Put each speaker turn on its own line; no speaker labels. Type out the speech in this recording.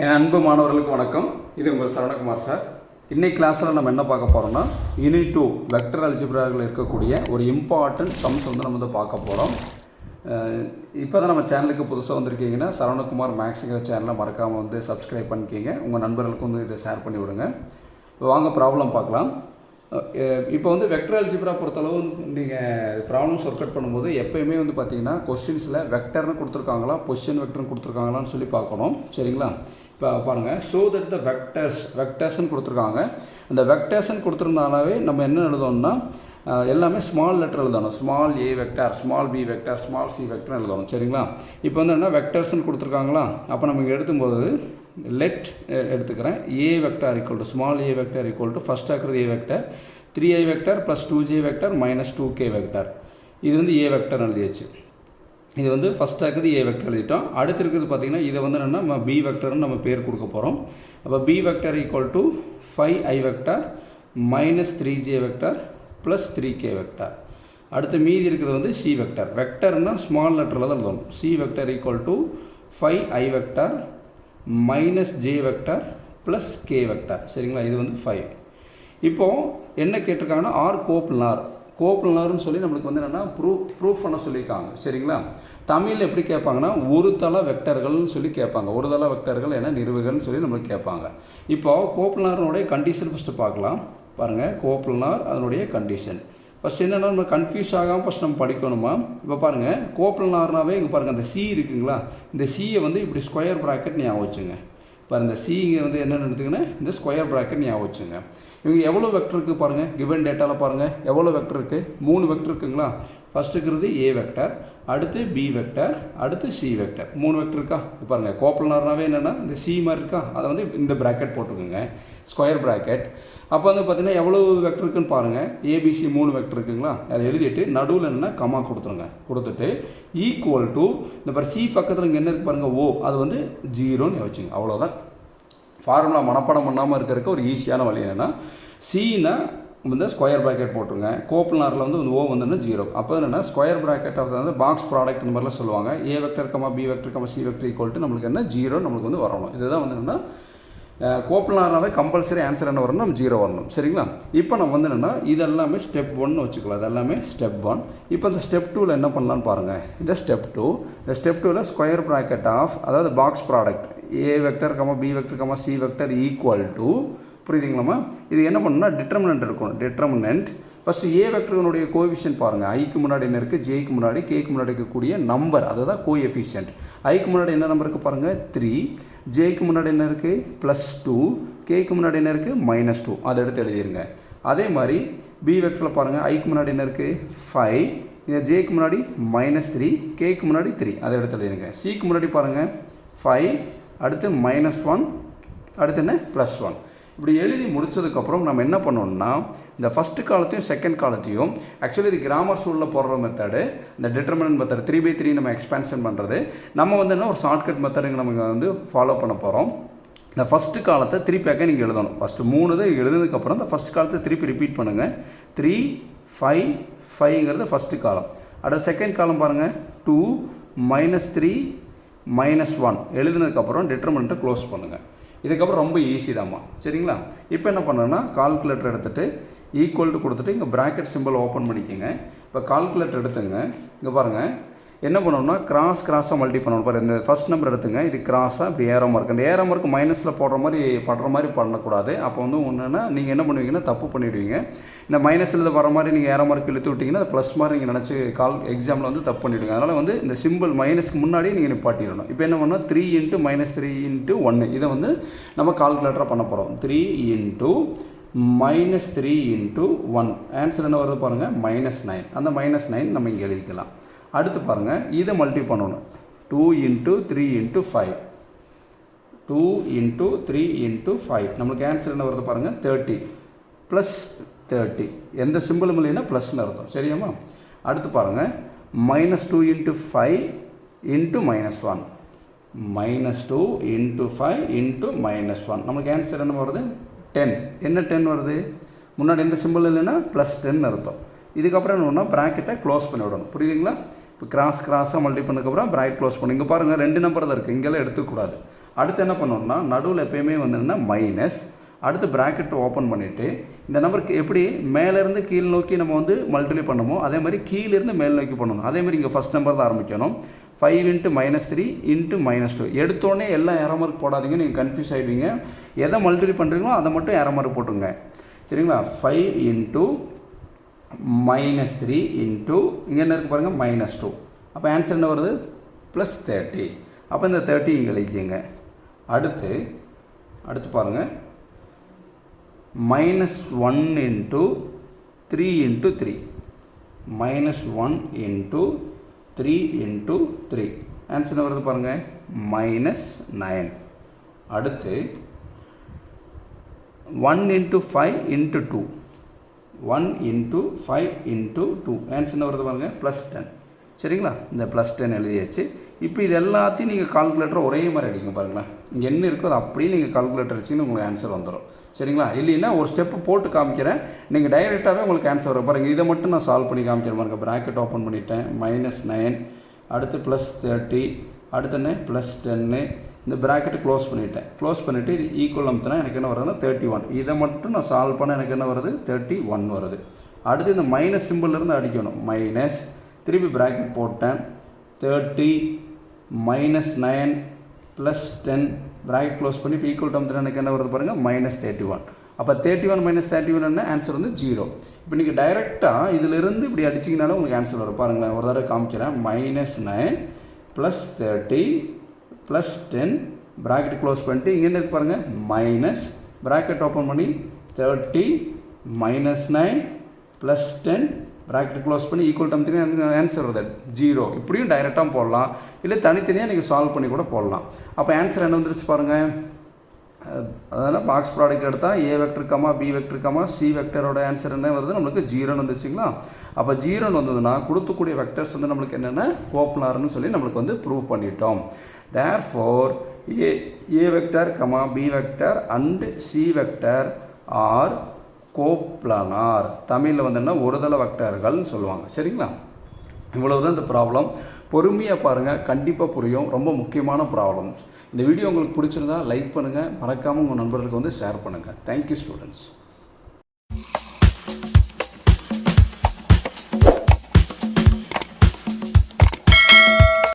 என் அன்பு மாணவர்களுக்கு வணக்கம். இது உங்கள் சரவணகுமார் சார். இன்னைக்கு கிளாஸில் நம்ம என்ன பார்க்க போகிறோம்னா Unit-2 வெக்டர் அல்ஜிப்ராவில் இருக்கக்கூடிய ஒரு இம்பார்ட்டன்ட் சம்ஸ் நம்ம பார்க்க போகிறோம். இப்போ தான் நம்ம சேனலுக்கு புதுசாக வந்திருக்கீங்கன்னா சரவணகுமார் மேக்ஸுங்கிற சேனலை மறக்காமல் சப்ஸ்கிரைப் பண்ணிக்கிங்க. உங்கள் நண்பர்களுக்கும் இதை ஷேர் பண்ணி விடுங்க. வாங்க ப்ராப்ளம் பார்க்கலாம். இப்போ வெக்டர் அல்ஜிப்ரா பொறுத்தளவு நீங்கள் ப்ராப்ளம்ஸ் ஒர்க் அவுட் பண்ணும்போது எப்போயுமே பார்த்தீங்கன்னா கொஸ்டின்ஸில் வெக்டர்னு கொடுத்துருக்காங்களா பொசிஷன் வெக்டர்னு கொடுத்துருக்காங்களான்னு சொல்லி பார்க்கணும். சரிங்களா? இப்போ பாருங்கள், ஷோ தட் த வெக்டர்ஸ்ன்னு கொடுத்துருக்காங்க. அந்த வெக்டர்ஸ்ன்னு கொடுத்துருந்தாலே நம்ம என்ன எழுதணும்னா எல்லாமே ஸ்மால் லெட்டர் எழுதணும். Small A vector, small B vector, small C vector எழுதணும். சரிங்களா? இப்போ என்ன வெக்டர்ஸ்ன்னு கொடுத்துருக்காங்களா, அப்போ நம்ம இங்கே எடுக்கும்போது லெட் எடுத்துக்கிறேன். A vector equal to small A vector equal to first ஆக்குறது A vector 3i vector plus 2j vector minus 2k vector. இது ஏ வெக்டார் எழுதியாச்சு. இது ஃபஸ்ட் ஆக்குது ஏ வெக்டர் எழுதிட்டோம். அடுத்து இருக்கிறது பார்த்திங்கன்னா இதை என்னென்னா நம்ம பி வெக்டர்னு நம்ம பேர் கொடுக்க போகிறோம். அப்போ B vector equal to 5i vector minus 3j vector plus 3k vector. அடுத்து மீதி இருக்கிறது சி வெக்டார். வெக்டர்னால் ஸ்மால் லெட்டரில் தான் எழுதணும். C vector equal to 5i vector minus J vector plus K vector. சரிங்களா? இது 5. இப்போது என்ன கேட்டிருக்காங்கன்னா ஆர் கோப்லனார்னு சொல்லி நம்மளுக்கு என்னென்னா ப்ரூஃப் பண்ண சொல்லியிருக்காங்க. சரிங்களா? தமிழில் எப்படி கேட்பாங்கன்னா ஒரு தள வெக்டர்கள்னு சொல்லி கேட்பாங்க. ஒரு தள வெக்டர்கள் என நிறுவுகள்னு சொல்லி நம்மளுக்கு கேட்பாங்க. இப்போது கோப்லனாருடைய கண்டிஷன் ஃபஸ்ட்டு பார்க்கலாம். பாருங்கள், கோப்லனார் அதனுடைய கண்டிஷன் ஃபஸ்ட் என்னென்னா நம்ம கன்ஃபியூஸ் ஆகாமல் ஃபஸ்ட் நம்ம படிக்கணுமா. இப்போ பாருங்கள், கோப்லனார்னாவே இங்கே பாருங்கள் அந்த சி இருக்குங்களா, இந்த சியை இப்படி ஸ்கொயர் ப்ராக்கெட் ஞாபகம் வச்சுங்க. இப்போ இந்த சி இங்கே என்னென்னு எடுத்துக்கினா இந்த ஸ்கொயர் ப்ராக்கெட் ஞாபகம் வச்சுங்க. இவங்க எவ்வளோ வெக்டர் இருக்குது பாருங்கள், கிவன் டேட்டாவில் பாருங்கள் எவ்வளோ வெக்டர் இருக்குது. 3 வெக்டர் இருக்குங்களா. ஃபஸ்ட்டு இருக்கிறது ஏ வெக்டர், அடுத்து பி வெக்டர், அடுத்து சி வெக்டர். 3 வெக்டர் இருக்கா. பாருங்கள், கோப்லனார்னாவே என்னென்னா இந்த சி மாதிரி இருக்கா, அதை இந்த ப்ராக்கெட் போட்டுக்கோங்க, ஸ்கொயர் ப்ராக்கெட். அப்போ பார்த்திங்கன்னா எவ்வளோ வெக்டர் இருக்குன்னு பாருங்கள். ஏபிசி 3 வெக்டர் இருக்குங்களா. அதை எழுதிட்டு நடுவில் என்னென்னா கமா கொடுத்துருங்க. கொடுத்துட்டு ஈக்குவல் டு இந்த சி பக்கத்தில் இங்கே என்ன இருக்குது பாருங்கள், ஓ அது 0ன்னு வச்சுங்க. அவ்வளோதான். ஃபார்முலா மனப்பாடம் பண்ணாமல் இருக்கிறதுக்கு ஒரு ஈஸியான வழி என்னென்னா சின்னா ஸ்கொயர் ப்ராக்கெட் போட்டுருங்க. கோப்லனாரில் ஓ 0. அப்போ என்னென்னா ஸ்கொயர் ப்ராக்கெட் பாக்ஸ் ப்ராடக்ட் இந்த மாதிரிலாம் சொல்லுவாங்க. A vector comma B vector comma C vector equal to நம்மளுக்கு என்ன 0 நம்மளுக்கு வரணும். இதுதான் என்னென்னா கோப்லனாராகவே கம்பல்சரி ஆன்சர் என்ன வரணும், நம்ம 0 வரணும். சரிங்களா? இப்போ நம்ம என்னென்னா இதெல்லாமே ஸ்டெப் 1 வச்சுக்கலாம். இது எல்லாமே ஸ்டெப் 1. இப்போ இந்த ஸ்டெப் 2ல் என்ன பண்ணலான்னு பாருங்கள். இந்த ஸ்டெப் 2, இந்த ஸ்டெப் 2ல் ஸ்கொயர் ப்ராக்கெட் ஆஃப் அதாவது box product A vector comma B vector comma C vector equal to, புரியுதுங்களாம்மா, இது என்ன பண்ணணும்னா டிட்டர்மினன்ட் இருக்கும். டிட்டர்மினன்ட் ஃபஸ்ட்டு ஏ வெக்டருடைய கோஎஃபிஷியன்ட் பாருங்கள். ஐக்கு முன்னாடி என்ன இருக்குது, ஜேக்கு முன்னாடி கேக்கு முன்னாடி இருக்கக்கூடிய நம்பர், அதுதான் கோஎஃபிஷியன்ட். ஐக்கு முன்னாடி என்ன நம்பர் இருக்குது பாருங்கள் 3, ஜேக்கு முன்னாடி என்ன இருக்குது +2, கேக்கு முன்னாடி என்ன இருக்குது -2. அதை எடுத்து எழுதிருங்க. அதே மாதிரி பி வெக்டரில் பாருங்கள், ஐக்கு முன்னாடி என்ன இருக்குது 5, இந்த ஜேக்கு முன்னாடி -3, கேக்கு முன்னாடி 3. அதை எடுத்து எழுதிருங்க. சிக்கு முன்னாடி பாருங்கள் 5, அடுத்து -1, அடுத்து என்ன +1. இப்படி எழுதி முடித்ததுக்கப்புறம் நம்ம என்ன பண்ணோம்னா இந்த ஃபஸ்ட்டு காலத்தையும் செகண்ட் காலத்தையும் ஆக்சுவலி இது கிராமர் ரூலில் போடுற மெத்தடு, இந்த டிட்டர்மினன்ட் மெத்தட் 3/3 நம்ம எக்ஸ்பேன்ஷன் பண்ணுறது. நம்ம என்ன ஒரு ஷார்ட்கட் மெத்தடுங்க நம்ம ஃபாலோ பண்ண போகிறோம். இந்த ஃபஸ்ட்டு காலத்தை திருப்பி நீங்கள் எழுதணும். ஃபஸ்ட்டு 3 இது எழுதுனதுக்கப்புறம் இந்த ஃபஸ்ட் காலத்தை திருப்பி ரிப்பீட் பண்ணுங்கள். 3, 5, 5ங்கிறது ஃபஸ்ட்டு காலம். அடுத்த செகண்ட் காலம் பாருங்கள் 2, -3, -1 எழுதுனதுக்கப்புறம் டிட்டர்மினண்ட்டை க்ளோஸ் பண்ணுங்கள். இதுக்கப்புறம் ரொம்ப ஈஸி தாம்மா. சரிங்களா? இப்போ என்ன பண்ணணும்னா கால்குலேட்டர் எடுத்துகிட்டு ஈக்குவல் டு கொடுத்துட்டு இங்கே ப்ராக்கெட் சிம்பிள் ஓப்பன் பண்ணிக்கோங்க. இப்போ கால்குலேட்டர் எடுத்துங்க. இங்கே பாருங்கள் என்ன பண்ணணும்னா கிராஸாக மல்டி பண்ணணும். பாரு, இந்த ஃபஸ்ட் நம்பர் எடுத்துங்க. இது கிராஸாக இப்படி ஏரோ மார்க், இந்த ஏரோ மார்க் மைனஸில் படுற மாதிரி பண்ணக்கூடாது. அப்போ ஒன்றுன்னா நீங்கள் என்ன பண்ணுவீங்கன்னா தப்பு பண்ணிவிடுவீங்க. இந்த மைனஸில் வர மாதிரி நீங்கள் ஏரோ மார்க் இழுத்து விட்டிங்கன்னா அது ப்ளஸ் மாதிரி நீங்கள் நினச்சி எக்ஸாமில் தப்பு பண்ணிவிடுங்க. அதனால் இந்த சிம்பிள் மைனஸ்க்கு முன்னாடி நீங்கள் நிப்பாட்டிடணும். இப்போ என்ன பண்ணால் 3 × -3 × 1 இதை நம்ம கால்குலேட்டராக பண்ண போகிறோம். 3 × -3 × 1 ஆன்சர் என்ன வருது பாருங்கள் -9. அந்த -9 நம்ம இங்கே எழுதிக்கலாம். அடுத்து பாருங்கள், இதை மல்டி பண்ணணும். 2 × 3 × 5, 2 × 3 × 5 நம்மளுக்கு ஆன்சர் என்ன வருது பாருங்கள் 30 +30. எந்த சிம்பிளும் இல்லைன்னா ப்ளஸ்ன்னு அர்த்தம். சரியாம்மா? அடுத்து பாருங்கள் -2 × 5 × -1, -2 × 5 × -1 நம்மளுக்கு ஆன்சர் என்ன வருது 10. என்ன 10 வருது, முன்னாடி எந்த சிம்பிள் இல்லைன்னா +10 அர்த்தம். இதுக்கப்புறம் என்ன பண்ணால் ப்ராக்கெட்டை க்ளோஸ் பண்ணி விடணும். புரியுதுங்களா? இப்போ கிராஸாக மல்டி பண்ணதுக்கப்புறம் ப்ராக்கெட் க்ளோஸ் பண்ணி இங்கே பாருங்கள் 2 நம்பர் தான் இருக்குது, இங்கெல்லாம் எடுத்துக்கூடாது. அடுத்து என்ன பண்ணணும்னா நடுவில் எப்பயுமே வந்து மைனஸ், அடுத்து ப்ராக்கெட் ஓப்பன் பண்ணிவிட்டு இந்த நம்பருக்கு எப்படி மேலேருந்து கீழ் நோக்கி நம்ம வந்து மல்டிப்ளை பண்ணமோ அதே மாதிரி கீழேருந்து மேல் நோக்கி பண்ணணும். அதே மாதிரி இங்கே ஃபஸ்ட் நம்பர் தான் ஆரம்பிக்கணும். 5 × -3 × -2 எடுத்தோடனே எல்லாம் ஏரோ மார்க் போடாதீங்க, நீங்கள் கன்ஃபியூஸ் ஆகிடுவீங்க. எதை மல்டிப்ளை பண்ணுறீங்களோ அதை மட்டும் ஏரோ மார்க் போட்டுங்க. சரிங்களா? 5 × -3 × இங்கே என்ன இருக்குது பாருங்கள் -2. அப்போ ஆன்சர் என்ன வருது? +30. அப்போ இந்த 30 இங்கே எழுதிங்க. அடுத்து பாருங்கள் -1 × 3 × 3 -1 × 3 × 3 ஆன்சர் என்ன வருது பாருங்கள்? -9. அடுத்து 1 × 5 × 2 1 × 5 × 2 ஆன்சர் என்ன வருது பாருங்கள்? +10. சரிங்களா? இந்த +10 எழுதியாச்சு. இப்போ இது எல்லாத்தையும் நீங்கள் கால்குலேட்டர் ஒரே மாதிரி அடிங்க பாருங்களேன். இங்கே என்ன இருக்கோ அது அப்படியே நீங்கள் கால்குலேட்டர் அடிச்சிங்கன்னா உங்களுக்கு ஆன்சர் வந்துடும். சரிங்களா? இல்லைன்னா ஒரு ஸ்டெப்பு போட்டு காமிக்கிறேன், நீங்கள் டைரெக்டாகவே உங்களுக்கு ஆன்சர் வரும் பாருங்கள். இதை மட்டும் நான் சால்வ் பண்ணி காமிக்கிறேன் பாருங்க. ப்ராக்கெட் ஓப்பன் பண்ணிட்டேன். -9, அடுத்து +30, அடுத்து என்ன +10, இந்த ப்ராக்கெட்டு க்ளோஸ் பண்ணிவிட்டு இது ஈக்குவல் அமுத்தினா எனக்கு என்ன வருதுன்னா 31. இதை மட்டும் நான் சால்வ் பண்ண எனக்கு என்ன வருது? 31 வருது. அடுத்து இந்த மைனஸ் சிம்பிள்லேருந்து அடிக்கணும். மைனஸ், திருப்பி ப்ராக்கெட் போட்டேன். 30 -9 +10 ப்ராக்கெட் க்ளோஸ் பண்ணி இப்போ ஈக்குவல் அமுத்தினா எனக்கு என்ன வருது பாருங்கள்? -31. அப்போ 31 - 31 என்ன ஆன்சர் வந்து 0. இப்போ நீங்கள் டைரெக்டாக இதிலிருந்து இப்படி அடிச்சிங்கனாலும் உங்களுக்கு ஆன்சர் வரும் பாருங்களேன். ஒரு தடவை காமிக்கிறேன். -9 +30 +10 ப்ராக்கெட் க்ளோஸ் பண்ணிட்டு இங்கே என்ன இருக்கு பாருங்கள்? மைனஸ், ப்ராக்கெட் ஓப்பன் பண்ணி 30 -9 +10 ப்ராக்கெட் க்ளோஸ் பண்ணி ஈக்குவல் டைம் எனக்கு ஆன்சர் வருது 0. இப்படியும் டைரெக்டாக போடலாம், இல்லை தனித்தனியாக நீங்கள் சால்வ் பண்ணி கூட போடலாம். அப்போ ஆன்சர் என்ன வந்துருச்சு பாருங்கள்? அதனால் பாக்ஸ் ப்ராடக்ட் எடுத்தால் A vector, B vector, C வெக்டரோட ஆன்சர் என்ன வருது? நம்மளுக்கு 0ன்னு வந்துச்சுங்களா? அப்போ 0ன்னு வந்ததுன்னா கொடுத்துக்கூடிய வெக்டர்ஸ் வந்து நம்மளுக்கு என்னென்ன கோப்லார்னு சொல்லி நம்மளுக்கு வந்து ப்ரூவ் பண்ணிட்டோம். Therefore A vector, B vector and C vector are coplanar. தமிழில் வந்து ஒருதள வெக்டர்கள்னு சொல்லுவாங்க. சரிங்களா? இவ்வளவுதான் இந்த ப்ராப்ளம். பொறுமையாக பாருங்கள், கண்டிப்பாக புரியும். ரொம்ப முக்கியமான ப்ராப்ளம்ஸ். இந்த வீடியோ உங்களுக்கு பிடிச்சிருந்தா லைக் பண்ணுங்கள், மறக்காமல் உங்கள் நண்பர்களுக்கு வந்து ஷேர் பண்ணுங்கள். Thank you students.